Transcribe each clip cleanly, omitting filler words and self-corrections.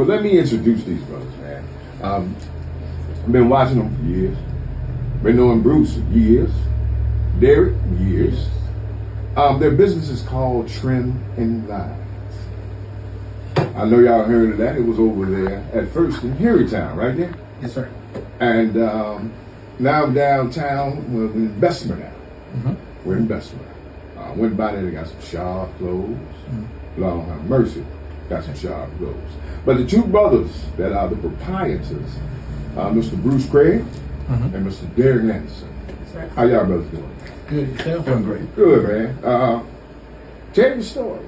well, let me introduce these brothers, man. I've been watching them for years. Been knowing Bruce years. Derek, years. Their business is called Trim and Vines. I know y'all heard of that. It was over there at first in Harrytown, right there? Yes, sir. And now downtown, we're in Bessemer now. Mm-hmm. We're in Bessemer. Went by there, they got some sharp clothes. Mm-hmm. Lord have mercy, got some sharp clothes. But the two brothers that are the proprietors, Mr. Bruce Craig and Mr. Derek Anderson. How y'all brothers doing? Good, yourself? Doing great. Good, man. Tell your story.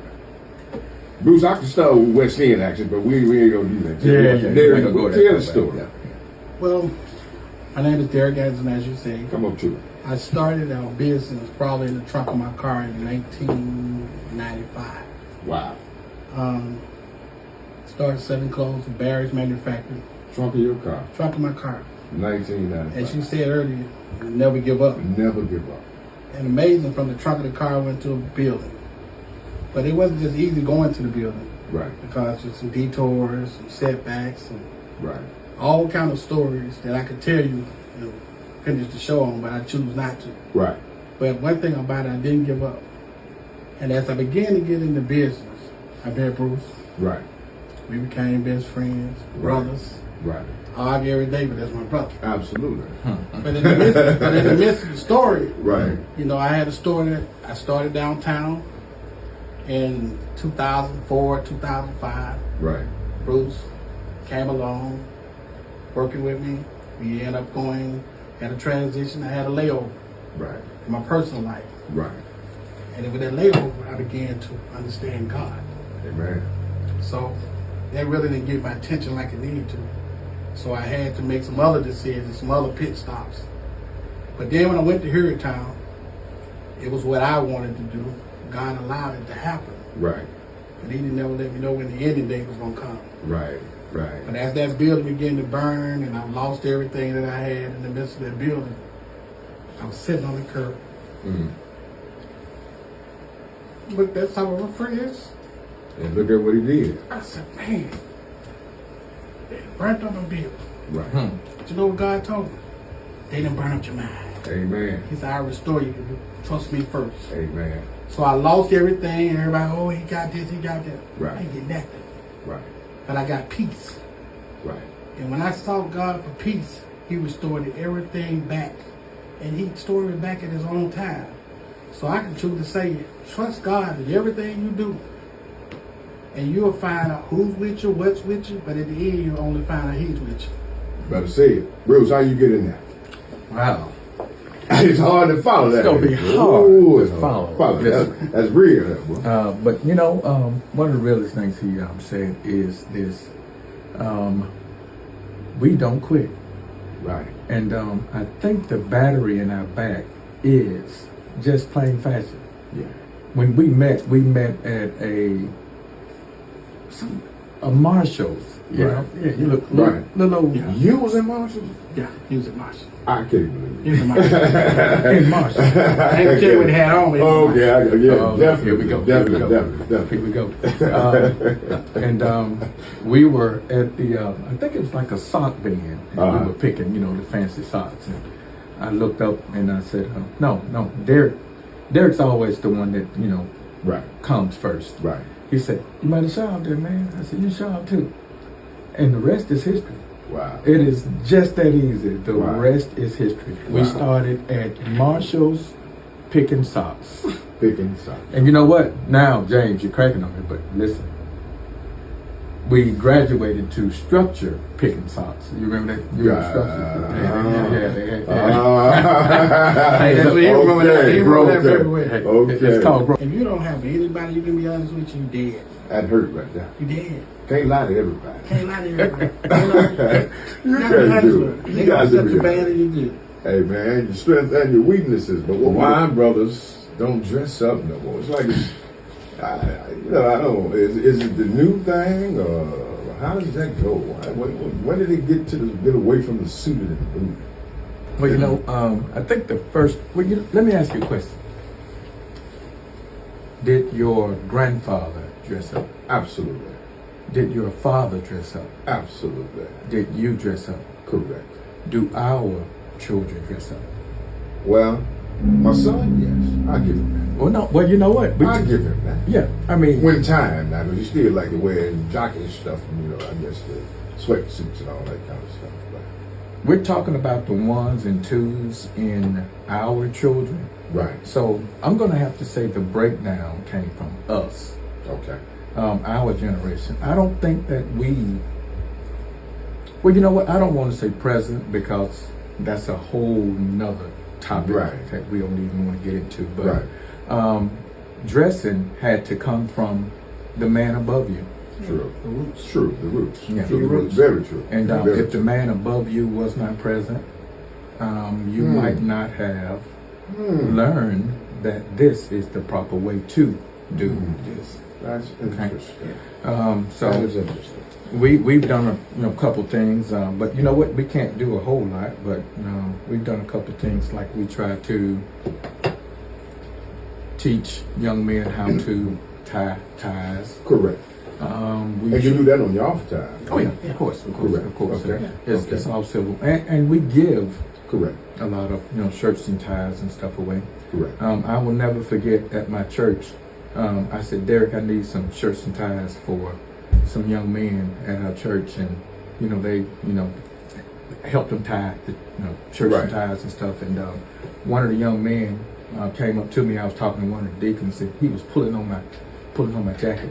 Bruce, I can start with West End action, but we ain't gonna do that. Derek, tell the story. Yeah. Well, my name is Derek Anderson, as you say. Come up to it. I started our business probably in the trunk of my car in 1995. Wow. Started selling clothes for Barry's Manufacturing. Trunk of your car. Trunk of my car. 1995. As you said earlier, never give up. Never give up. And amazing, from the trunk of the car, I went to a building. But it wasn't just easy going to the building. Right. Because there's some detours, some setbacks, and right. all kind of stories that I could tell you and finish the show on, but I choose not to. Right. But one thing about it, I didn't give up. And as I began to get into business, I met Bruce. Right. We became best friends, brothers. Right. I argue every day, but that's my brother. Absolutely. But in the midst of the story, right. You know, I had a story that I started downtown in 2004, 2005. Right. Bruce came along, working with me. We ended up had a transition. I had a layover. Right. In my personal life. Right. And with that layover, I began to understand God. Amen. So that really didn't get my attention like it needed to. So I had to make some other decisions, some other pit stops. But then when I went to Harrytown, it was what I wanted to do. God allowed it to happen. Right. But he didn't never let me know when the ending date was going to come. Right. Right. But as that building began to burn and I lost everything that I had in the midst of that building, I was sitting on the curb. Mm-hmm. Looked at some of my friends. And look at what he did. I said, man, they burnt on the building. Right. But you know what God told me? They didn't burn up your mind. Amen. He said, I'll restore you. Trust me first. Amen. So I lost everything, and everybody, oh, he got this, he got that. Right. I didn't get nothing. Right. But I got peace. Right. And when I sought God for peace, he restored everything back. And he restored it back at his own time. So I can truly say, trust God in everything you do. And you'll find out who's with you, what's with you, but at the end, you'll only find out he's with you. Better say it. Bruce, how you get in there? Wow. It's hard to follow that. It's going to be hard to follow. That's real. Bro. But, you know, one of the realest things he said is this. We don't quit. Right. And I think the battery in our back is just plain fashion. Yeah. When we met at a Marshall's. You know? Yeah, you look little. Yeah. You was in Marshall's? Yeah, he was at Marshall. I can't believe it. He was at Marshall. In Marshall. I ain't tell you what he had on. Definitely. Here we go. Definitely. Here we go. And we were at the, I think it was like a sock bin. And we were picking, you know, the fancy socks. And I looked up and I said, no, Derek's always the one that, you know, comes first. Right. He said, you might have sharp there, man. I said, you sharp too. And the rest is history. Wow. It is just that easy. The rest is history. Wow. We started at Marshall's picking socks. Picking socks. And you know what? Now, James, you're cracking on me, but listen. We graduated to structure picking socks. You remember that? You remember structure? Okay. It's called growth. If you don't have anybody, you can be honest with you, you dead. That hurt right there. You dead. Can't lie to everybody. Can't lie to everybody. You can't do it. They gonna accept you bad and you good. Hey man, your strengths and your weaknesses. But why brothers don't dress up no more? It's like, I don't know. Is it the new thing, or how does that go? When did it get away from the suited and booted? Well, you know, I think the first. Well, let me ask you a question. Did your grandfather dress up? Absolutely. Did your father dress up? Absolutely. Did you dress up? Correct. Do our children dress up? Well, my son, yes. I give him Well, no. Well, you know what? that. I give him that. Yeah, I mean, When time, now, but you still like to wear jockey stuff, and, I guess the sweatsuits and all that kind of stuff. But, we're talking about the ones and twos in our children. right. So I'm going to have to say the breakdown came from us, Okay. our generation. I don't think that we. Well, you know what? I don't want to say present because that's a whole nother topic Right. that we don't even want to get into. But Right. dressing had to come from the man above you. True. The roots. True. The roots. Yeah. True. The roots. Very true. And Very if the true. man above you was not present, you might not have learned that this is the proper way to do this. That's interesting. So That is interesting. we've done a couple things, but you know what? We can't do a whole lot, but we've done a couple things. Like we try to teach young men how to tie ties. Correct. We And you do that on your off time. Oh yeah, of course. Correct. Okay. It's Okay. all civil, and we give Correct. a lot of shirts and ties and stuff away. Correct. I will never forget at my church. I said, Derek, I need some shirts and ties for some young men at our church, and they helped them tie the shirts Right. and ties and stuff. And one of the young men came up to me. I was talking to one of the deacons, and he was pulling on my jacket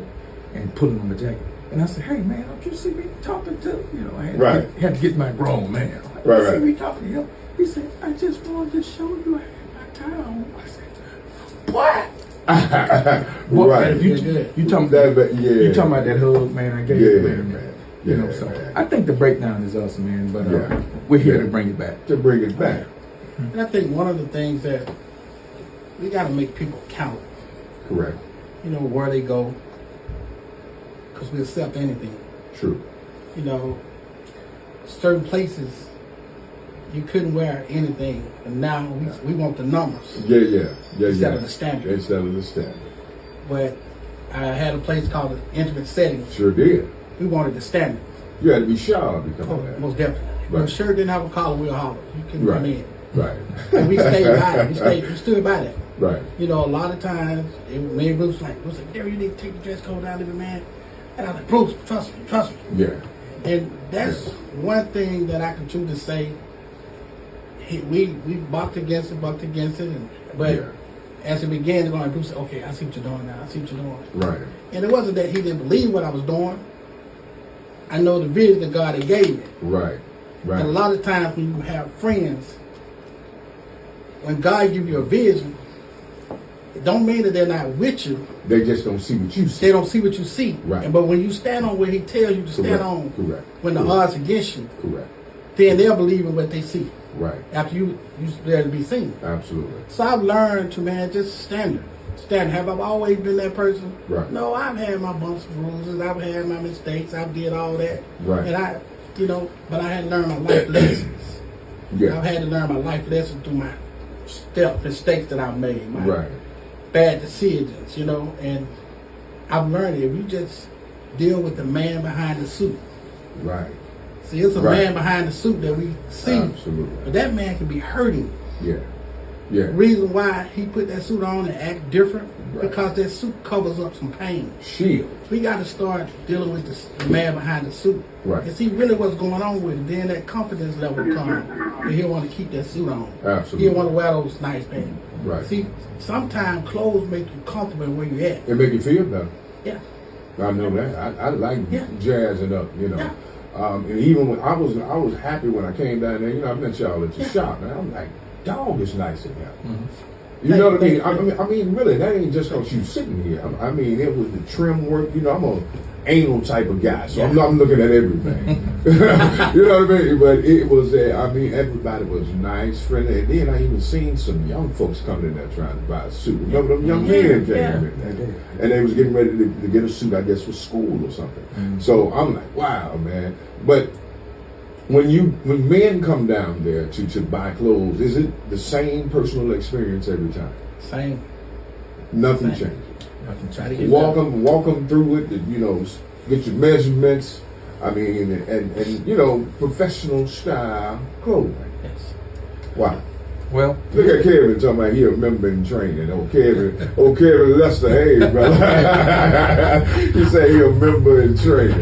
and pulling on my jacket. And I said, hey man, don't you see me talking to I had, Right. had to get my grown man. Like, Right, you see right. me talking to him. He said, I just wanted to show you I had my tie on. I said, what? What, Right. man, you talking you talking about that hug, man? I gave Yeah, you, man. Yeah, so man. I think the breakdown is us, man. But Yeah. we're here Yeah. to bring it back. To bring it back. And I think one of the things that we got to make people count, Correct. where they go, because we accept anything. True. Certain places you couldn't wear anything, and now we want the numbers Yeah. instead of the standard. Instead of the standard. But I had a place called the Intimate Settings. Sure did. We wanted the standard. You had to be sharp to come Oh, on that. most definitely. Right. If a shirt didn't have a collar, we'll holler. You couldn't come in. Right. And we stayed by it. We stood by that. Right. A lot of times, me and Bruce like, Gary, you need to take the dress code down a little, man. And I was like, Bruce, trust me. Yeah. And that's one thing that I can truly say. We bucked against it, but Yeah. as it began to go on, Bruce said, okay, I see what you're doing now. I see what you're doing. Right. And it wasn't that he didn't believe what I was doing. I know the vision that God had gave me. Right. Right. And a lot of times when you have friends, when God gives you a vision, it don't mean that they're not with you. They just don't see what you see. They don't see what you see. Right. But when you stand on where he tells you to stand Correct. on, Correct. when the Correct. odds against you, Correct. then they'll believe in what they see Right. after you there to be seen. Absolutely. So I've learned to, just stand. Have I always been that person? Right. No, I've had my bumps and bruises. I've had my mistakes. I did all that. Right. And but I had to learn my life lessons. Yeah. I've had to learn my life lessons through my mistakes that I've made, my Right. bad decisions, and I've learned if you just deal with the man behind the suit. Right. See, it's a Right. man behind the suit that we see, Absolutely. but that man can be hurting. Yeah. Yeah. The reason why he put that suit on and act different, Right. because that suit covers up some pain. Shield. We got to start dealing with the man behind the suit Right. and see really what's going on with it. Then that confidence level come, and he'll want to keep that suit on. Absolutely. He'll want to wear those nice pants. Right. See, sometimes clothes make you comfortable where you at. It make you feel better. Yeah. I know that. I like Yeah. jazzing up, Yeah. And even when I was happy when I came down there. I met y'all at the shop, and I'm like, dog is nice in here. Mm-hmm. You know what I mean? Thank you. I mean, really, that ain't just because you sitting here. I mean, it was the trim work. I'm a anal type of guy, so I'm looking at everything. You know what I mean? But it was, everybody was nice, friendly. And then I even seen some young folks coming in there trying to buy a suit. Remember them young men came in there? And they was getting ready to get a suit, I guess, for school or something. Mm-hmm. So I'm like, wow, man. But when men come down there to buy clothes, is it the same personal experience every time? Same. Nothing Same. changes. Nothing Try to changes. get Walk them through it. get your measurements. I mean, and you know, professional style clothing. Yes. Wow. Well, Look at Kevin talking about he a member in training. Kevin Lester, hey brother. He said he a member in training.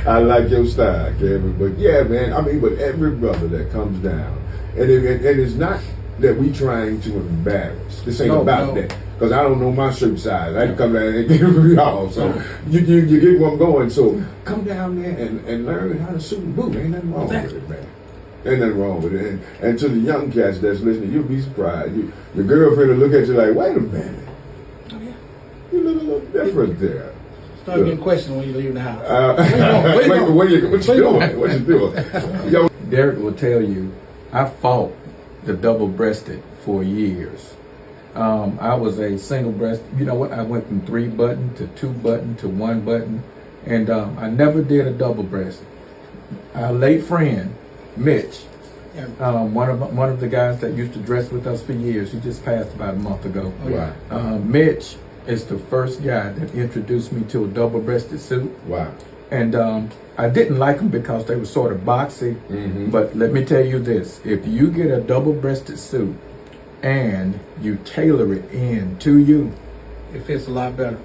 I like your style, Kevin. But yeah, man, I mean, but every brother that comes down, and it's not that we trying to embarrass. This ain't about that. Because I don't know my shirt size. I can come down and give y'all. So you get where I'm going. So come down there and learn how to suit and boot. Ain't nothing wrong with it, man. Ain't nothing wrong with it. And to the young cats that's listening, you'll be surprised. Your girlfriend will look at you like, wait a minute. Oh, yeah. You look a little different there. Start getting questions when you leave the house. What you doing? What you doing? Yo. Derek will tell you, I fought the double-breasted for years. I was a single breast. You know what? I went from 3 button to 2 button to 1 button, and I never did a double breast. Our late friend, Mitch, one of the guys that used to dress with us for years. He just passed about a month ago. Oh, yeah. Mitch is the first guy that introduced me to a double-breasted suit. Wow. And I didn't like them because they were sort of boxy. Mm-hmm. But let me tell you this: if you get a double-breasted suit and you tailor it in to you, It fits a lot better.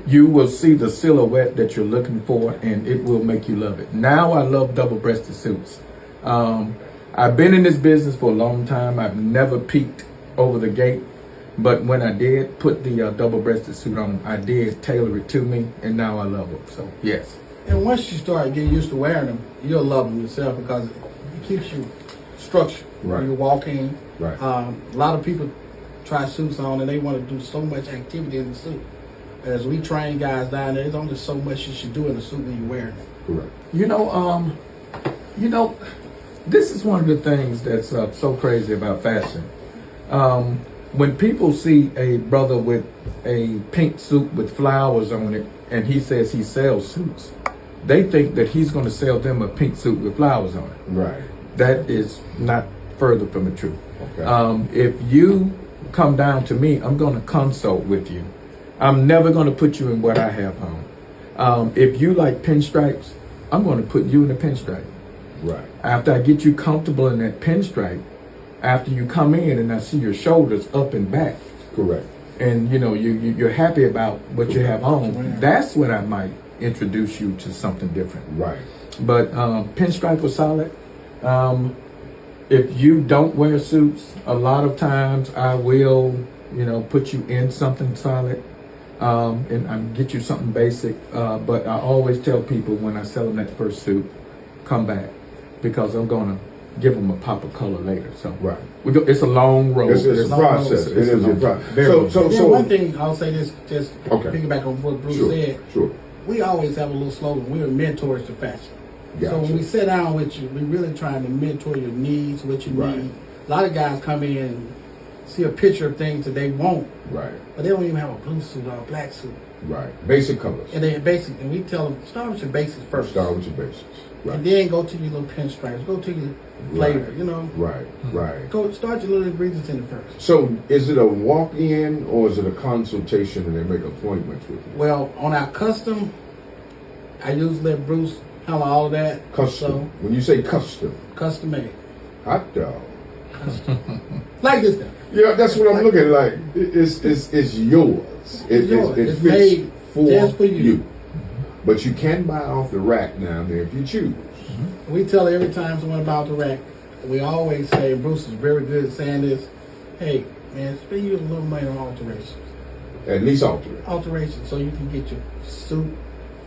you will see the silhouette that you're looking for, and it will make you love it. Now I love double-breasted suits. I've been in this business for a long time. I've never peeked over the gate, but when I did put the double-breasted suit on, I did tailor it to me, and now I love them. So yes. And once you start getting used to wearing them, you'll love them yourself because it keeps you structured. Right. When you're walking. Right. A lot of people try suits on and they want to do so much activity in the suit. As we train guys down there, there's only so much you should do in a suit when you're wearing it. Correct. You know, this is one of the things that's so crazy about fashion. When people see a brother with a pink suit with flowers on it, and he says he sells suits, they think that he's going to sell them a pink suit with flowers on it. Right. That is not further from the truth. Okay. If you come down to me, I'm going to consult with you. I'm never going to put you in what I have on. If you like pinstripes, I'm going to put you in a pinstripe. Right. After I get you comfortable in that pinstripe, after you come in and I see your shoulders up and back, Correct. and you know you're happy about what you have on, that's when I might introduce you to something different. Right. But pinstripe was solid. If you don't wear suits, a lot of times I will, put you in something solid, and I get you something basic. But I always tell people when I sell them that first suit, come back, because I'm gonna give them a pop of color later. So Right. it's a long road. It's a process. It is a process. So one thing I'll say this, just Okay. piggyback on what Bruce Sure. said. Sure. We always have a little slogan. We're mentors to fashion. Gotcha. So when we sit down with you, we're really trying to mentor your needs, what you Right. need. A lot of guys come in and see a picture of things that they want, Right. but they don't even have a blue suit or a black suit. Right. Basic colors. And they basic, and we tell them start with your basics first, Start with your basics. Right. and then go to your little pinstripes, go to your flavor. Right. Right. Go start your little ingredients in it first. So, is it a walk-in or is it a consultation and they make appointments with you? Well, on our custom, I usually let Bruce handle all of that. Custom. So, When you say custom, custom made. hot dog. Like this guy. Yeah, that's what I'm looking like. It's yours. It's yours. It It's fits made for just for you. But you can buy off the rack now there if you choose. We tell every time someone about the rack, we always say, Bruce is very good at saying this, hey, man, spend you a little money on alterations. At least alter it. Alterations so you can get your suit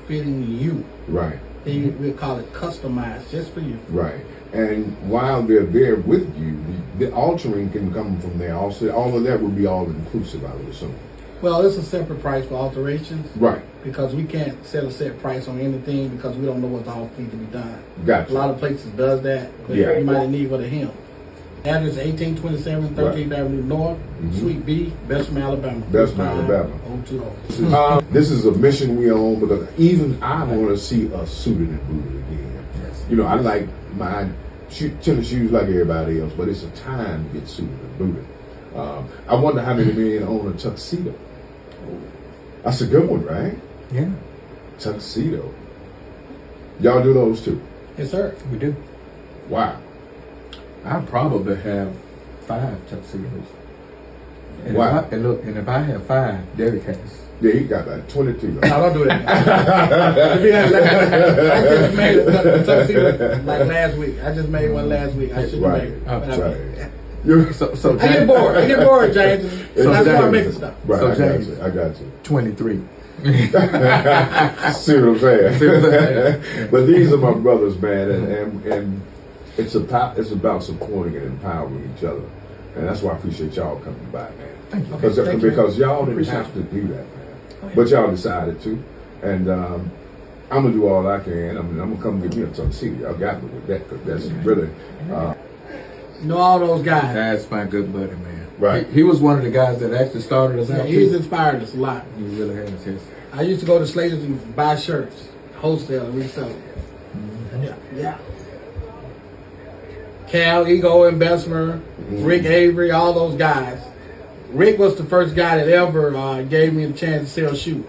fitting you. Right. Then we'll call it customized just for you. Right. And while they're there with you, the altering can come from there. Also, all of that would be all inclusive, I would assume. Well, it's a separate price for alterations. Right. Because we can't set a set price on anything because we don't know what's all need to be done. Gotcha. A lot of places does that, but Yeah. you might need for the hem. Address 1827 13th Avenue North, Suite B, Bessemer, Alabama. Bessemer, Alabama. 020. This is a mission we are on because even I want to see us suited and booted again. Yes. I like my tennis shoes like everybody else, but it's a time to get suited and booted. I wonder how many men own a tuxedo. That's a good one, right? Yeah. tuxedo. Y'all do those too? Yes, sir. We do. Wow. I probably have 5 tuxedos. And Wow. if I have 5, Derek has. Yeah, he got like 22. No, don't do that. I just made a tuxedo like last week. I just made one last week. I should have made it. But Right. So I get bored. I get bored, James. So I start making stuff. Right, So I got James- you. I got you. 23. See what I'm saying? But these are my brothers, man, and it's about supporting and empowering each other, and that's why I appreciate y'all coming by, man. Thank you. Because y'all didn't Appreciate have to do that, man, but y'all decided to, and I'm gonna do all I can. I'm gonna come get me a tuxedo. Y'all got me with that, because that's really. You know all those guys. That's my good buddy, man. Right. He was one of the guys that actually started us Yeah, out. he's too. inspired us a lot. He really has. Yes. I used to go to Slater's and buy shirts, wholesale, and resell them. Yeah. Cal, Ego, and Bessemer, Rick Avery, all those guys. Rick was the first guy that ever gave me a chance to sell shoes.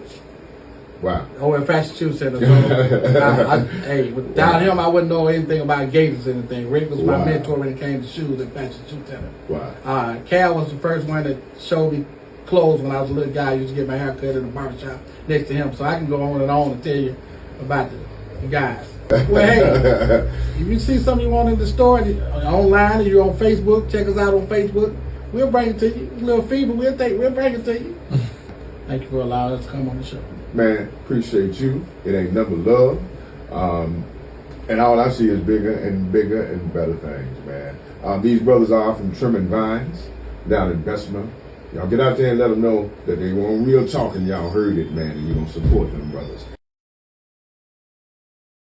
Wow. Oh, in Fashion Shoe Center. So, hey, without him, I wouldn't know anything about Gators or anything. Rick was my Wow. mentor when it came to shoes at Fashion Shoe Center. Wow. Cal was the first one that showed me clothes when I was a little guy. I used to get my hair cut in the barbershop next to him. So I can go on and tell you about the guys. Well, hey, if you see something you want in the store, online, or you're on Facebook, check us out on Facebook. We'll bring it to you. A little fever, we'll bring it to you. Thank you for allowing us to come on the show. Man, appreciate you. It ain't nothing but love. And all I see is bigger and bigger and better things, man. These brothers are from Trimming Vines down in Bessemer. Y'all get out there and let them know that they want real talk and y'all heard it, man, and you're going to support them brothers.